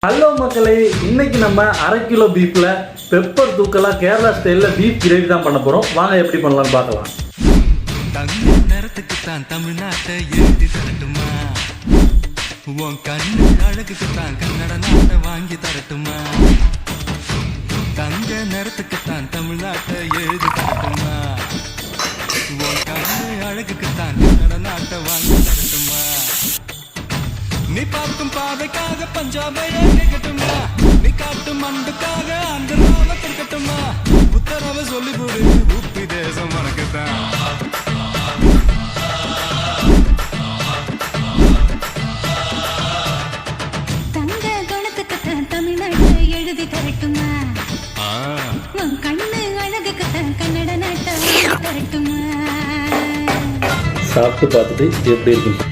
Hello மக்களே, இன்னைக்கு நம்ம 1/2 கிலோ பீஃப்ல பெப்பர் தூக்கலா கேரளா ஸ்டைல்ல பீஃப் கிரேவி தான் பண்ண போறோம். வாங்க எப்படி பண்ணலாம்னு பார்க்கலாம். தங்க நேரத்துக்கு தான் தமிழ்நாட்டை எழுதி தரட்டுமா, உன் கண்ணு அழகுக்கு தான் கன்னட நாட்டை வாங்கி தரட்டுமா. தங்க நேரத்துக்கு தான் தமிழ்நாட்டை எழுதி தரட்டுமா, உன் கண்ணு அழகுக்கு தான் கன்னட நாட்டை வாங்கி தரட்டுமா. நீ பார்க்கும் பாதைக்காக பஞ்சாபையே கேட்கட்டுமா, நீ காட்டும் அன்புக்காக ஆந்திராவை கொடுக்கட்டுமா. உத்தரவை சொல்லி போடு, உப்பி தேசம் உனக்குத்தான். தங்க குணத்துக்குத்தான் தமிழ்நாட்டை எழுதி தரட்டுமா, உன் கண்ணு அழகுக்குத்தான் கன்னட நாட்டை வாங்கி தரட்டுமா. சாப்பிட்டு பார்த்துட்டு எப்படி இருக்குன்னு